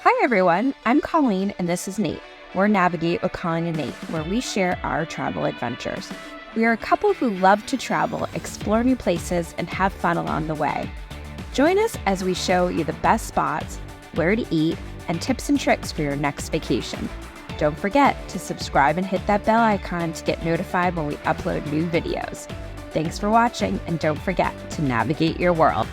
Hi everyone, I'm Colleen and this is Nate. We're Navigate with Colleen and Nate, where we share our travel adventures. We are a couple who love to travel, explore new places, and have fun along the way. Join us as we show you the best spots, where to eat, and tips and tricks for your next vacation. Don't forget to subscribe and hit that bell icon to get notified when we upload new videos. Thanks for watching, and don't forget to navigate your world.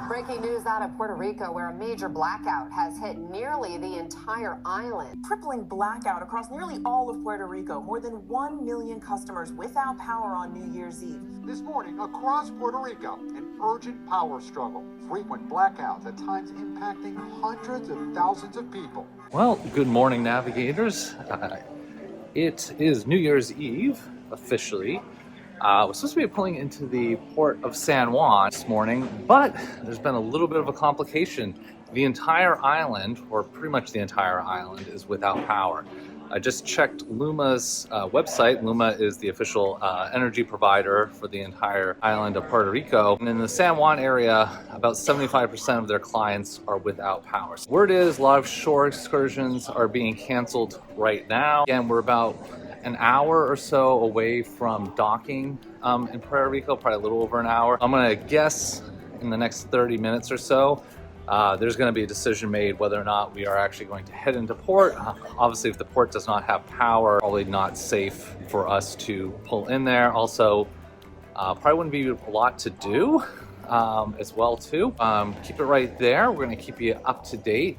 Breaking news out of Puerto Rico, where a major blackout has hit nearly the entire island. Crippling blackout across nearly all of Puerto Rico. More than 1 million customers without power on New Year's Eve. This morning, across Puerto Rico, an urgent power struggle. Frequent blackouts, at times impacting hundreds of thousands of people. Well, good morning, navigators. It is New Year's Eve, officially. We're supposed to be pulling into the port of San Juan this morning, but there's been a little bit of a complication. The entire island, or pretty much the entire island, is without power. I just checked LUMA's website. LUMA is the official energy provider for the entire island of Puerto Rico. And in the San Juan area, about 75% of their clients are without power. So word is a lot of shore excursions are being canceled right now. Again, we're about an hour or so away from docking in Puerto Rico, probably a little over an hour. I'm gonna guess in the next 30 minutes or so, there's gonna be a decision made whether or not we are actually going to head into port. Obviously, if the port does not have power, probably not safe for us to pull in there. Also, probably wouldn't be a lot to do as well too. Keep it right there. We're gonna keep you up to date.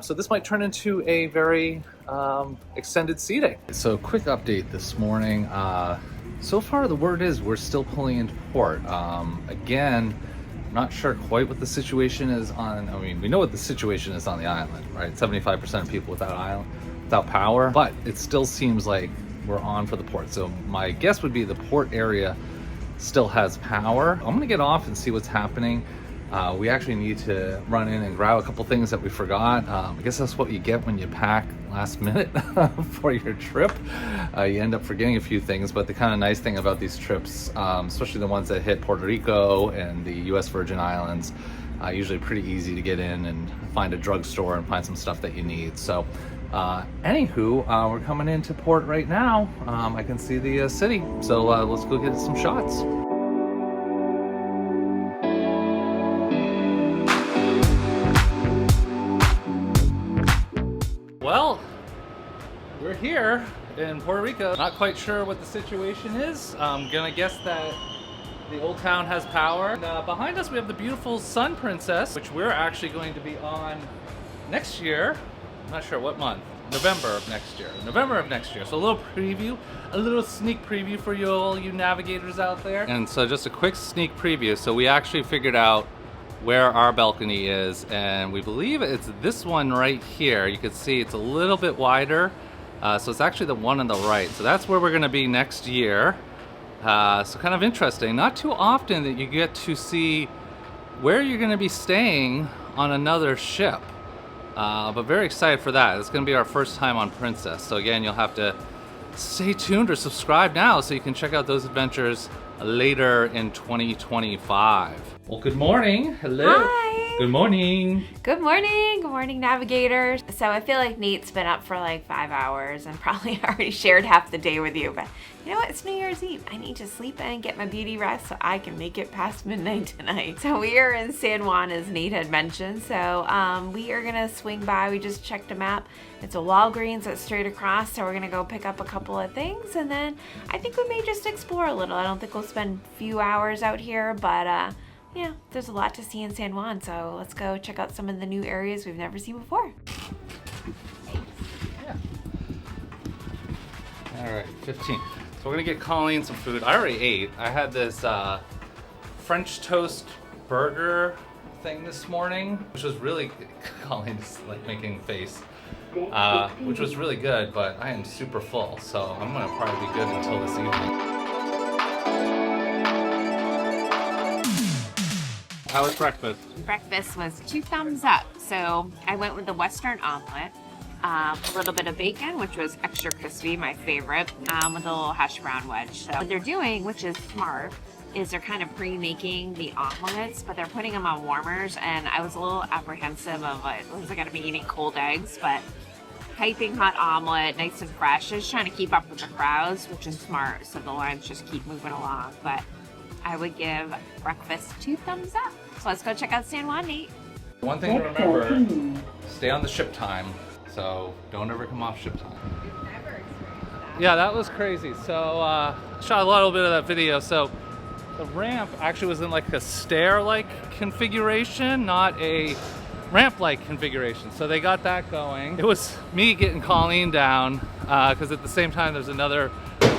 So this might turn into a very extended sea day. So quick update this morning. So far the word is we're still pulling into port. Again, I'm not sure quite what the situation is on, we know what the situation is on the island, right? 75% of people without power, but it still seems like we're on for the port. So my guess would be the port area still has power. I'm gonna get off and see what's happening. We actually need to run in and grab a couple things that we forgot. I guess that's what you get when you pack last minute for your trip. You end up forgetting a few things, but the kind of nice thing about these trips, especially the ones that hit Puerto Rico and the US Virgin Islands, usually pretty easy to get in and find a drugstore and find some stuff that you need. So anywho, we're coming into port right now. I can see the city, so let's go get some shots. Well, we're here in Puerto Rico. Not quite sure what the situation is. I'm gonna guess that the old town has power. And, behind us we have the beautiful Sun Princess, which we're actually going to be on next year. I'm not sure what month. November of next year. So a little preview, a little sneak preview for all you navigators out there. And so just a quick sneak preview. So we actually figured out where our balcony is, and we believe it's this one right here. You can see it's a little bit wider, so it's actually the one on the right. So that's where we're going to be next year. So kind of interesting. Not too often that you get to see where you're going to be staying on another ship, but very excited for that. It's going to be our first time on Princess. So again, you'll have to stay tuned or subscribe now so you can check out those adventures later in 2025. Well, good morning. Hello. Hi. Good morning. Good morning. Good morning, navigators. So I feel like Nate's been up for like 5 hours and probably already shared half the day with you, but you know what? It's New Year's Eve. I need to sleep in and get my beauty rest so I can make it past midnight tonight. So we are in San Juan, as Nate had mentioned. So we are gonna swing by. We just checked a map. It's a Walgreens that's straight across. So we're gonna go pick up a couple of things, and then I think we may just explore a little. I don't think we'll spend a few hours out here, but yeah, there's a lot to see in San Juan, so let's go check out some of the new areas we've never seen before. Yeah. All right, 15. So we're gonna get Colleen some food. I already ate. I had this French toast burger thing this morning, which was really, Colleen's like making a face, which was really good, but I am super full, so I'm gonna probably be good until this evening. How was breakfast? Breakfast was 2 thumbs up. So I went with the Western omelet, a little bit of bacon, which was extra crispy, my favorite, with a little hash brown wedge. So what they're doing, which is smart, is they're kind of pre-making the omelets, but they're putting them on warmers, and I was a little apprehensive of it. Was I gonna be eating cold eggs? But piping hot omelet, nice and fresh. Just trying to keep up with the crowds, which is smart, so the lines just keep moving along. But I would give breakfast 2 thumbs up. So let's go check out San Juan, Nate. One thing to remember, stay on the ship time, so don't ever come off ship time. Yeah, that was crazy. So shot a little bit of that video. So the ramp actually was in like a stair-like configuration, not a ramp-like configuration. So they got that going. It was me getting Colleen down because at the same time there's another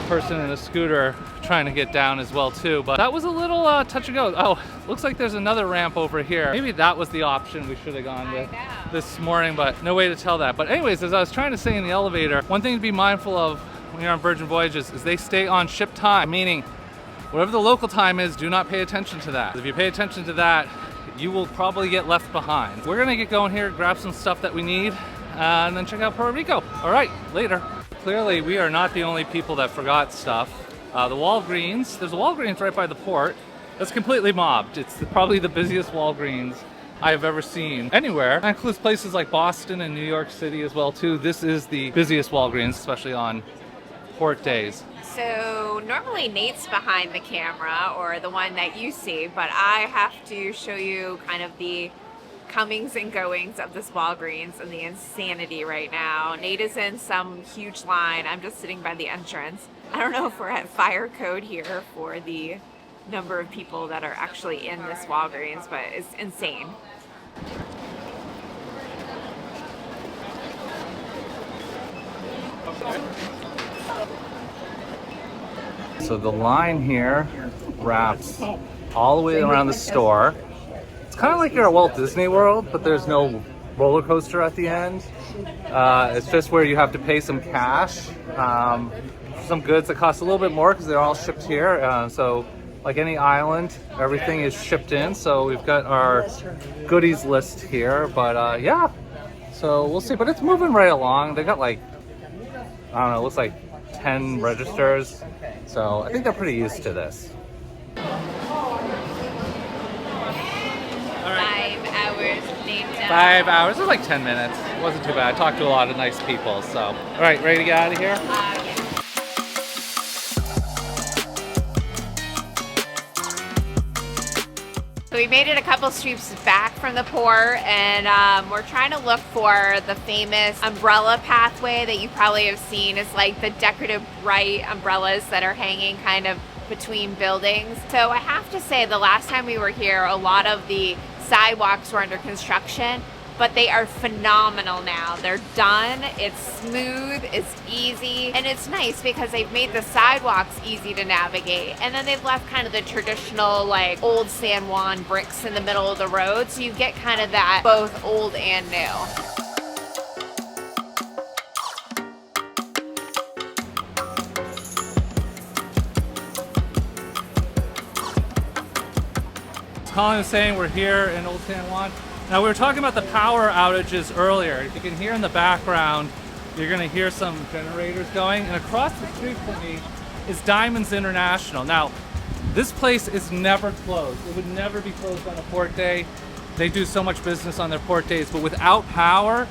person in a scooter trying to get down as well too. But that was a little touch and go. Oh, looks like there's another ramp over here. Maybe that was the option we should have gone with this morning, but no way to tell that. But anyways, as I was trying to say in the elevator, one thing to be mindful of when you're on Virgin Voyages is they stay on ship time, meaning whatever the local time is, do not pay attention to that. If you pay attention to that, you will probably get left behind. We're gonna get going here, grab some stuff that we need, and then check out Puerto Rico. All right, later. Clearly, we are not the only people that forgot stuff. The Walgreens, there's a Walgreens right by the port. That's completely mobbed. It's probably the busiest Walgreens I have ever seen anywhere. That includes places like Boston and New York City as well too. This is the busiest Walgreens, especially on port days. So normally Nate's behind the camera, or the one that you see, but I have to show you kind of the comings and goings of this Walgreens and the insanity right now. Nate is in some huge line. I'm just sitting by the entrance. I don't know if we're at fire code here for the number of people that are actually in this Walgreens, but it's insane. So the line here wraps all the way around the store. It's kind of like you're at Walt Disney World, but there's no roller coaster at the end. It's just where you have to pay some cash. Some goods that cost a little bit more because they're all shipped here. So like any island, everything is shipped in. So we've got our goodies list here, but yeah. So we'll see, but it's moving right along. They got like, I don't know, it looks like 10 registers. So I think they're pretty used to this. 5 hours later. 5 hours, it was like 10 minutes. It wasn't too bad. I talked to a lot of nice people, so. All right, ready to get out of here? Yeah. So we made it a couple streets back from the port, and we're trying to look for the famous umbrella pathway that you probably have seen. It's like the decorative bright umbrellas that are hanging kind of between buildings. So I have to say, the last time we were here, a lot of the sidewalks were under construction, but they are phenomenal now. They're done, it's smooth, it's easy, and it's nice because they've made the sidewalks easy to navigate, and then they've left kind of the traditional like old San Juan bricks in the middle of the road, so you get kind of that both old and new. Colin was saying we're here in Old San Juan. Now we were talking about the power outages earlier. You can hear in the background, you're gonna hear some generators going, and across the street from me is Diamonds International. Now, this place is never closed. It would never be closed on a port day. They do so much business on their port days, but without power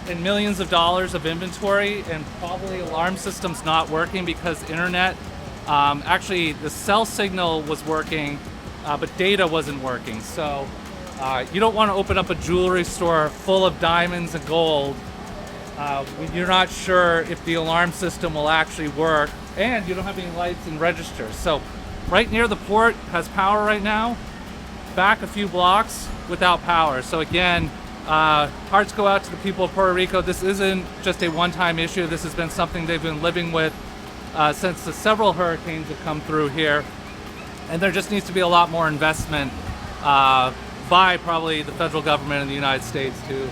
and millions of dollars of inventory and probably alarm systems not working because internet, actually the cell signal was working, but data wasn't working. So you don't want to open up a jewelry store full of diamonds and gold when you're not sure if the alarm system will actually work, and you don't have any lights and registers. So right near the port has power right now, back a few blocks without power. So again, hearts go out to the people of Puerto Rico. This isn't just a one-time issue. This has been something they've been living with since the several hurricanes have come through here. And there just needs to be a lot more investment by probably the federal government in the United States to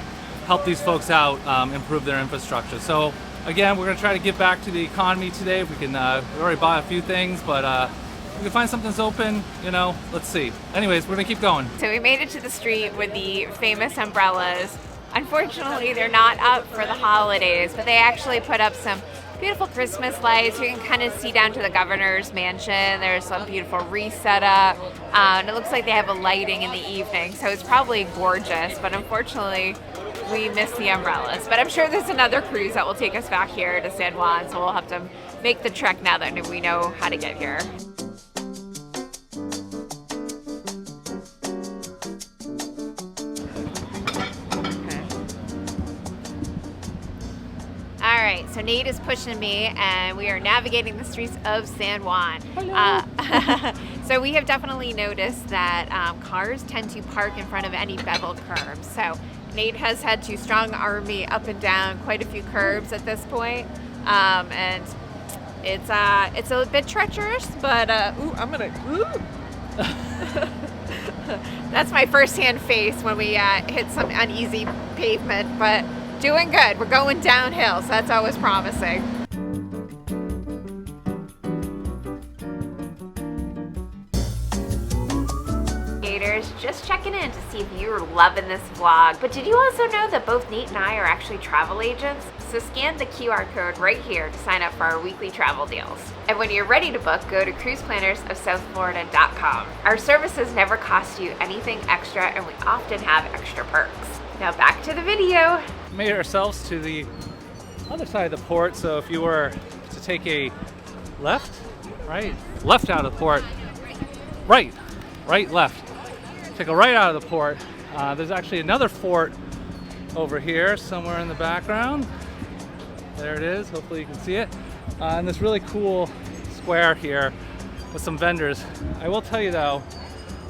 help these folks out, improve their infrastructure. So again, we're gonna try to give back to the economy today. If we can, we already bought a few things, but if we can find something's open, you know, let's see. Anyways, we're gonna keep going. So we made it to the street with the famous umbrellas. Unfortunately, they're not up for the holidays, but they actually put up some beautiful Christmas lights. You can kind of see down to the governor's mansion. There's some beautiful wreath set up. And it looks like they have a lighting in the evening, so it's probably gorgeous. But unfortunately, we missed the umbrellas. But I'm sure there's another cruise that will take us back here to San Juan, so we'll have to make the trek now that we know how to get here. All right, so Nate is pushing me and we are navigating the streets of San Juan. So we have definitely noticed that cars tend to park in front of any beveled curbs. So Nate has had to strong arm me up and down quite a few curbs at this point. And it's a bit treacherous, but that's my first-hand face when we hit some uneasy pavement, but doing good. We're going downhill, so that's always promising. Just checking in to see if you were loving this vlog. But did you also know that both Nate and I are actually travel agents? So scan the QR code right here to sign up for our weekly travel deals. And when you're ready to book, go to cruiseplannersofsouthflorida.com. Our services never cost you anything extra, and we often have extra perks. Now back to the video. We made ourselves to the other side of the port, so if you were to take a left out of the port, right, left. Take a right out of the port. There's actually another fort over here somewhere in the background. There it is, hopefully you can see it. And this really cool square here with some vendors. I will tell you though,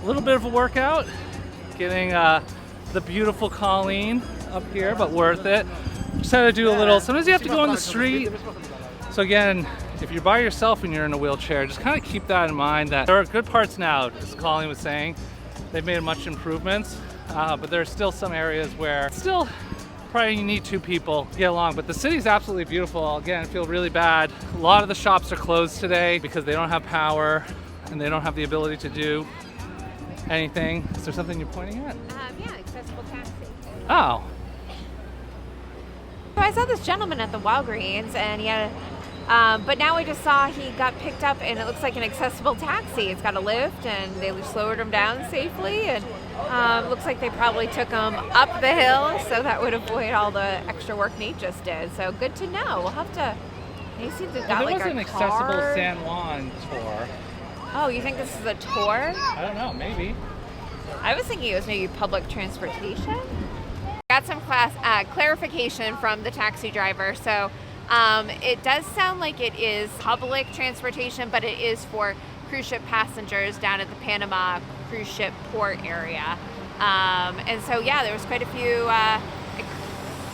a little bit of a workout getting the beautiful Colleen up here, but worth it. Just had to do a little, sometimes you have to go on the street. So again, if you're by yourself and you're in a wheelchair, just kind of keep that in mind that there are good parts now, as Colleen was saying. They've made much improvements, but there's still some areas where still probably you need two people to get along. But the city's absolutely beautiful. Again, I feel really bad. A lot of the shops are closed today because they don't have power and they don't have the ability to do anything. Is there something you're pointing at? Yeah, accessible taxi. Oh. So I saw this gentleman at the Walgreens and he had but now I just saw he got picked up and it looks like an accessible taxi. It's got a lift and they slowed him down safely, and looks like they probably took him up the hill, so that would avoid all the extra work Nate just did. So good to know. We'll have to, he seems to got like a There was an accessible San Juan tour. Oh, you think this is a tour? I don't know, maybe. I was thinking it was maybe public transportation. Got some clarification from the taxi driver. So it does sound like it is public transportation, but it is for cruise ship passengers down at the Panama cruise ship port area. And so, yeah, there was quite a few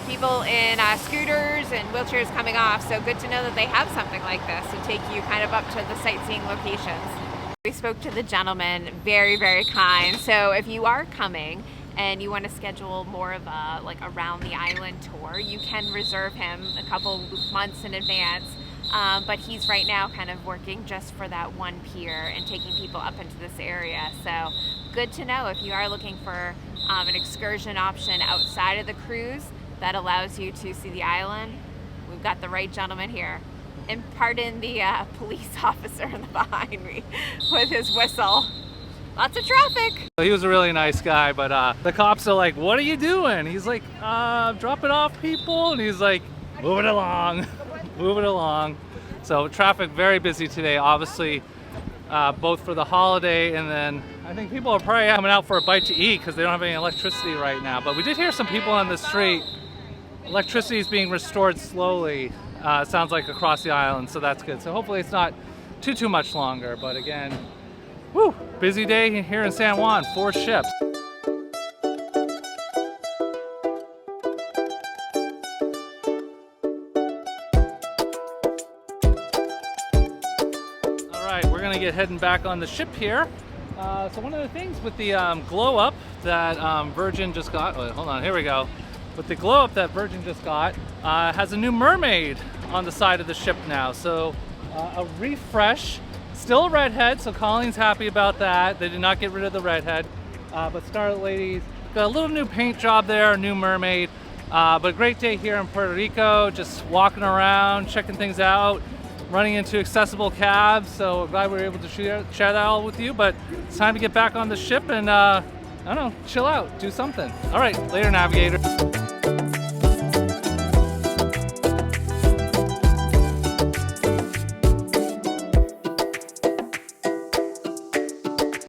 people in scooters and wheelchairs coming off. So good to know that they have something like this to take you kind of up to the sightseeing locations. We spoke to the gentleman, very, very kind. So if you are coming and you want to schedule more of a like around the island tour, you can reserve him a couple months in advance. But he's right now kind of working just for that one pier and taking people up into this area. So good to know if you are looking for an excursion option outside of the cruise that allows you to see the island. We've got the right gentleman here. And pardon the police officer in the behind me with his whistle. Lots of traffic. He was a really nice guy, but the cops are like, "What are you doing?" He's like, "Dropping off people," and he's like, "Move it along, move it along." So traffic very busy today, obviously, both for the holiday and then I think people are probably coming out for a bite to eat because they don't have any electricity right now. But we did hear some people on the street. Electricity is being restored slowly. It sounds like across the island, so that's good. So hopefully it's not too much longer. But again, woo, busy day here in San Juan, 4 ships. All right, we're gonna get heading back on the ship here. So one of the things with the glow up that Virgin just got, hold on, here we go. With the glow up that Virgin just got, has a new mermaid on the side of the ship now. So a refresh. Still a redhead, so Colleen's happy about that. They did not get rid of the redhead. But Scarlet Lady's got a little new paint job there, a new mermaid. But a great day here in Puerto Rico, just walking around, checking things out, running into accessible cabs. So glad we were able to share that all with you. But it's time to get back on the ship and I don't know, chill out, do something. All right, later, navigator.